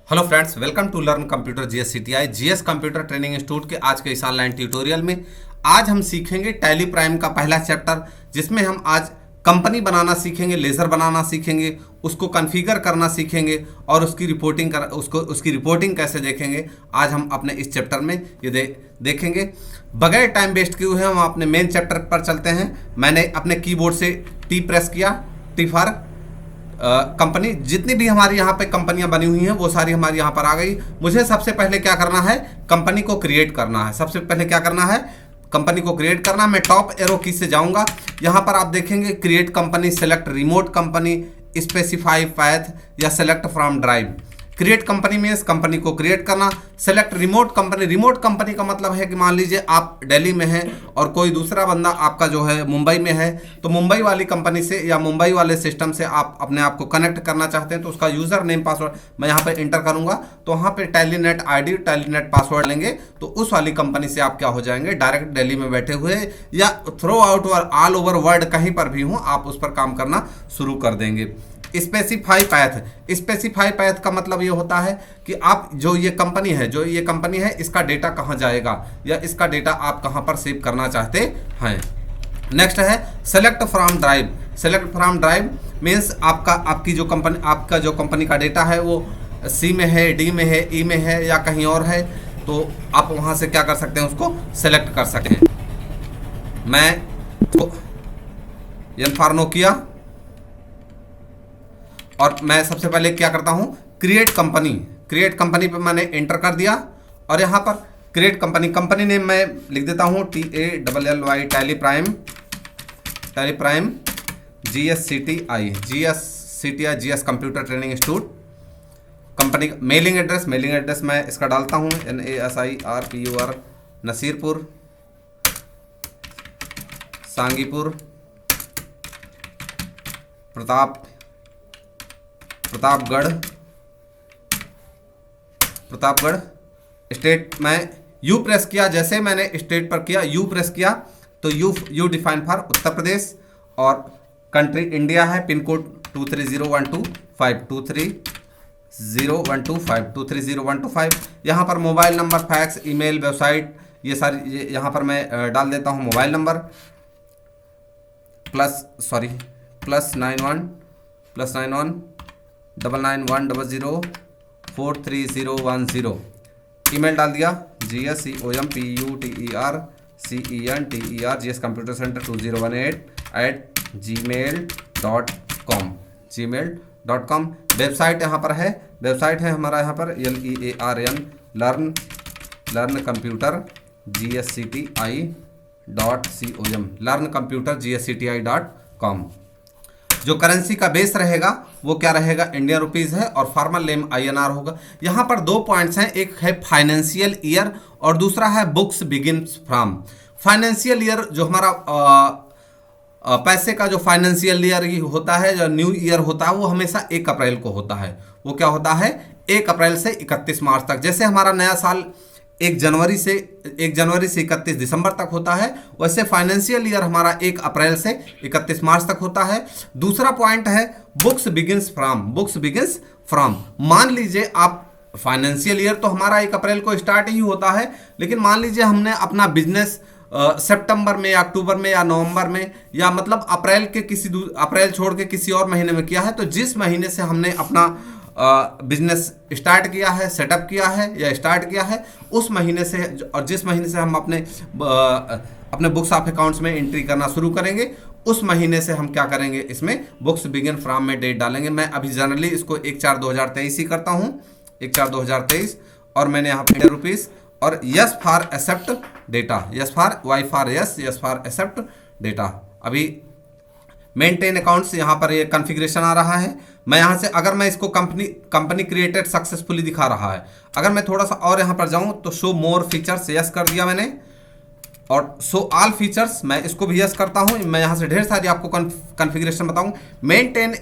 Hello friends, welcome to learn computer GS CTI GS computer training institute के आज के इस ऑनलाइन ट्यूटोरियल में आज हम सीखेंगे टैली प्राइम का पहला चैप्टर, जिसमें हम आज कंपनी बनाना सीखेंगे, लेजर बनाना सीखेंगे, उसको कॉन्फ़िगर करना सीखेंगे और उसकी रिपोर्टिंग कैसे देखेंगे। आज हम अपने इस चैप्टर में ये देखेंगे। बगैर टाइम वेस्ट किए हुए हम अपने मेन चैप्टर पर चलते हैं। मैंने अपने कीबोर्ड से टी प्रेस किया, टी फॉर कंपनी। जितनी भी हमारी यहाँ पे कंपनियां बनी हुई हैं वो सारी हमारी यहाँ पर आ गई। मुझे सबसे पहले क्या करना है, कंपनी को क्रिएट करना है। सबसे पहले क्या करना है, कंपनी को क्रिएट करना। मैं टॉप एरो की से जाऊंगा, यहाँ पर आप देखेंगे create company, select remote company, specify path या select from drive. Create company में इस कंपनी को क्रिएट करना। Select remote company, remote company का मतलब है कि मान लीजिए आप दिल्ली में हैं और कोई दूसरा बंदा आपका जो है मुंबई में है, तो मुंबई वाली कंपनी से या मुंबई वाले सिस्टम से आप अपने आप को कनेक्ट करना चाहते हैं, तो उसका यूज़र नेम पासवर्ड मैं यहाँ पे इंटर करूँगा। तो वहाँ पे टेलीनेट आईडी, टेलीनेट पासवर्ड लेंगे, तो उस वाली कंपनी से आप क्या हो जाएंगे, डायरेक्ट दिल्ली में बैठे हुए या through out all over world कहीं पर भी हों, आप उस पर काम करना शुरू कर देंगे। स्पेसिफाई पैथ, स्पेसिफाई पैथ का मतलब ये होता है कि आप जो ये कंपनी है इसका डेटा कहाँ जाएगा या इसका डेटा आप कहाँ पर सेव करना चाहते हैं। नेक्स्ट है select from drive. Select from drive means आपका जो कंपनी का डेटा है वो सी में है, डी में है, ई में है या कहीं और है, तो आप वहाँ से क्या कर सकते हैं, उसको सेलेक्ट कर सकते हैं। मैं एन फॉर नोकिया, और मैं सबसे पहले क्या करता हूं, क्रिएट कंपनी पे मैंने एंटर कर दिया और यहां पर क्रिएट कंपनी नेम मैं लिख देता हूं TALLY tally prime GS CTI GS computer training institute. Company mailing address मैं इसका डालता हूं NASIRPUR, नसीरपुर, सांगीपुर, प्रतापगढ़। स्टेट मैं यू प्रेस किया, जैसे मैंने स्टेट पर किया, यू प्रेस किया तो you define for Uttar Pradesh, और कंट्री इंडिया है, पिन कोड 230125 2301252301225। यहाँ पर mobile number, fax, email, website, ये सारी यहाँ पर मैं डाल देता हूँ। Mobile number +91 99104310। ईमेल डाल दिया GSCOMPUTERCENTER GS computer centre 2018@gmail.com। Website यहाँ पर है, वेबसाइट है हमारा यहाँ पर learn computer GSCTI.com, learn computer GSCTI.com। जो करेंसी का बेस रहेगा वो क्या रहेगा, इंडियन रुपीज़ है, और फॉर्मल नेम INR होगा। यहाँ पर दो पॉइंट्स हैं, एक है फाइनेंशियल ईयर और दूसरा है books begins from. Financial year जो हमारा पैसे का जो फाइनेंशियल ईयर होता है, जो न्यू ईयर होता है, वो हमेशा 1 अप्रैल को होता है। वो क्या होता है, 1 अप्रैल से 31 मार्च तक। जैसे हमारा नया साल 1 जनवरी से 31 दिसंबर तक होता है, वैसे फाइनेंशियल ईयर हमारा 1 अप्रैल से 31 मार्च तक होता है। दूसरा पॉइंट है बुक्स बिगिन्स फ्रॉम। मान लीजिए आप फाइनेंशियल ईयर तो हमारा 1 अप्रैल को स्टार्ट ही होता है, लेकिन मान लीजिए हमने अपना बिजनेस सितंबर में या अक्टूबर में या नवंबर में या मतलब अप्रैल छोड़ के किसी और महीने में किया है, तो जिस महीने से हमने अपना बिजनेस स्टार्ट किया है, सेटअप किया है या स्टार्ट किया है, उस महीने से और जिस महीने से हम अपने बुक्स ऑफ अकाउंट्स में एंट्री करना शुरू करेंगे, उस महीने से हम क्या करेंगे, इसमें बुक्स बिगिन फ्रॉम में डेट डालेंगे। मैं अभी जनरली इसको 1/4/2023 ही करता हूँ, 1/4/2023, और मैंने यहाँ पे रुपीज़ और yes for accept data, yes for Y for yes for accept data. अभी मेंटेन अकाउंट्स यहाँ पर ये कॉन्फ़िगरेशन आ रहा है। मैं यहाँ से अगर मैं इसको कंपनी क्रिएटेड सक्सेसफुली दिखा रहा है, अगर मैं थोड़ा सा और यहाँ पर जाऊँ तो शो मोर फीचर्स यस कर दिया मैंने, और शो ऑल फीचर्स मैं इसको भी यस करता हूँ। मैं यहाँ से ढेर सारी आपको कॉन्फ़िगरेशन बताऊँ। मेंटेन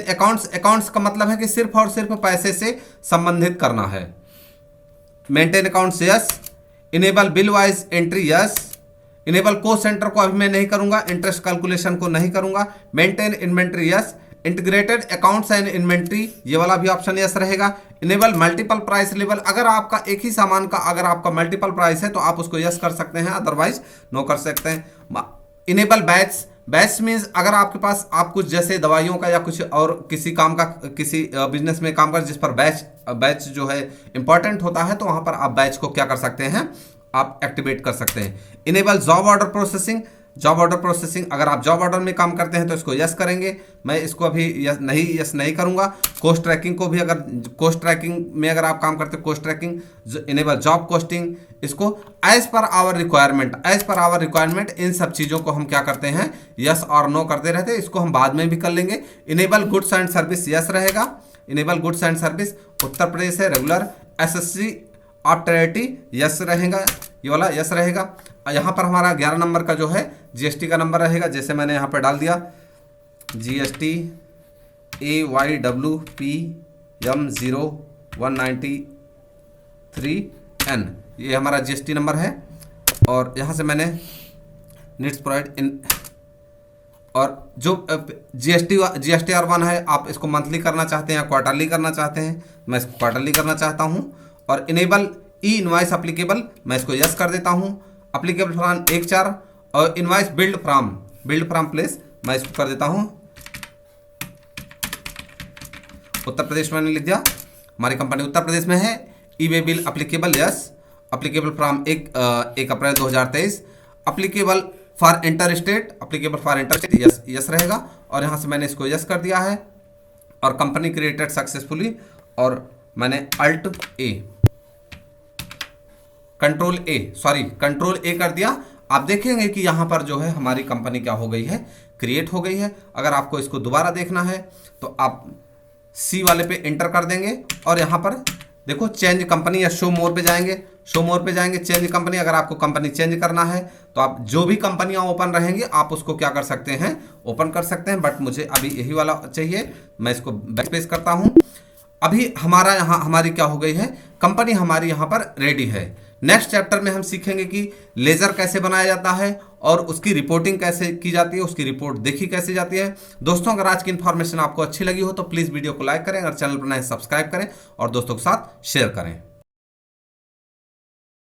अकाउंट्स का मतलब है कि सिर्फ और सिर्फ पैसे से संबंधित करना है। Maintain accounts yes, enable bill wise entry yes, enable cost centre को अभी मैं नहीं करूंगा, इंटरेस्ट कैलकुलेशन को नहीं करूंगा। Maintain inventory yes, integrated accounts and inventory, ये वाला भी ऑप्शन यस रहेगा। इनेबल मल्टीपल प्राइस लेवल, अगर आपका एक ही सामान का अगर आपका मल्टीपल प्राइस है तो आप उसको यस कर सकते हैं, अदरवाइज नो कर सकते हैं। इनेबल बैच, बैच मीन्स अगर आपके पास आप कुछ जैसे दवाइयों का या कुछ और किसी काम का किसी बिजनेस में काम कर जिस पर बैच जो है इंपॉर्टेंट होता है, तो वहां पर आप बैच को क्या कर सकते हैं, आप एक्टिवेट कर सकते हैं। Enable job order processing, job order processing, अगर आप जॉब ऑर्डर में काम करते हैं तो इसको यस करेंगे, मैं इसको अभी यस नहीं करूंगा। कोस्ट ट्रैकिंग को भी, अगर कोस्ट ट्रैकिंग में अगर आप काम करते हैं, cost tracking, enable job costing, इसको as per our requirement, as per our requirement, इन सब चीज़ों को हम क्या करते हैं, यस और नो करते रहते हैं, इसको हम बाद में भी कर लेंगे। Enable goods and service yes रहेगा, enable goods and service, Uttar Pradesh है रेगुलर, एसएससी ऑप्टेरिटी यस रहेगा, ये वाला यस रहेगा। यहाँ पर हमारा 11 नंबर का जो है जीएसटी का नंबर रहेगा, जैसे मैंने यहाँ पर डाल दिया GST AYWPM0193N, ये हमारा GST नंबर है। और यहाँ से मैंने नीड्स प्रोवाइड इन, और जो GSTR1 है, आप इसको मंथली करना चाहते हैं या क्वार्टरली करना चाहते हैं, मैं इसको क्वार्टरली करना चाहता हूँ। और इनेबल ई इनवाइस अप्लीकेबल, मैं इसको यस कर देता हूँ। अप्लीकेबल फ्रॉम 1/4, और इनवाइस बिल्ड फ्रॉम प्लेस, मैं इसको कर देता हूँ उत्तर प्रदेश में, मैंने लिख दिया, हमारी कंपनी उत्तर प्रदेश में है। E way bill applicable yes, applicable from 1 April 2023, applicable for inter state, applicable for inter state yes रहेगा, और यहाँ से मैंने इसको यस कर दिया है। और कंपनी क्रिएटेड सक्सेसफुली, और मैंने कंट्रोल ए कर दिया। आप देखेंगे कि यहाँ पर जो है हमारी कंपनी क्या हो गई है, क्रिएट हो गई है। अगर आपको इसको दोबारा देखना है तो आप सी वाले पे एंटर कर देंगे, और यहाँ पर देखो चेंज कंपनी या शो मोर पे जाएंगे, चेंज कंपनी। अगर आपको कंपनी चेंज करना है तो आप जो भी कंपनियां ओपन रहेंगी आप उसको क्या कर सकते हैं, ओपन कर सकते हैं। बट मुझे अभी यही वाला चाहिए, मैं इसको बैकस्पेस करता हूँ। अभी हमारा यहाँ हमारी क्या हो गई है, कंपनी हमारी यहाँ पर रेडी है। नेक्स्ट चैप्टर में हम सीखेंगे कि लेजर कैसे बनाया जाता है और उसकी रिपोर्टिंग कैसे की जाती है, उसकी रिपोर्ट देखी कैसे जाती है। दोस्तों, अगर आज की इन्फॉर्मेशन आपको अच्छी लगी हो तो प्लीज़ वीडियो को लाइक करें, अगर चैनल पर नए सब्सक्राइब करें और दोस्तों के साथ शेयर करें।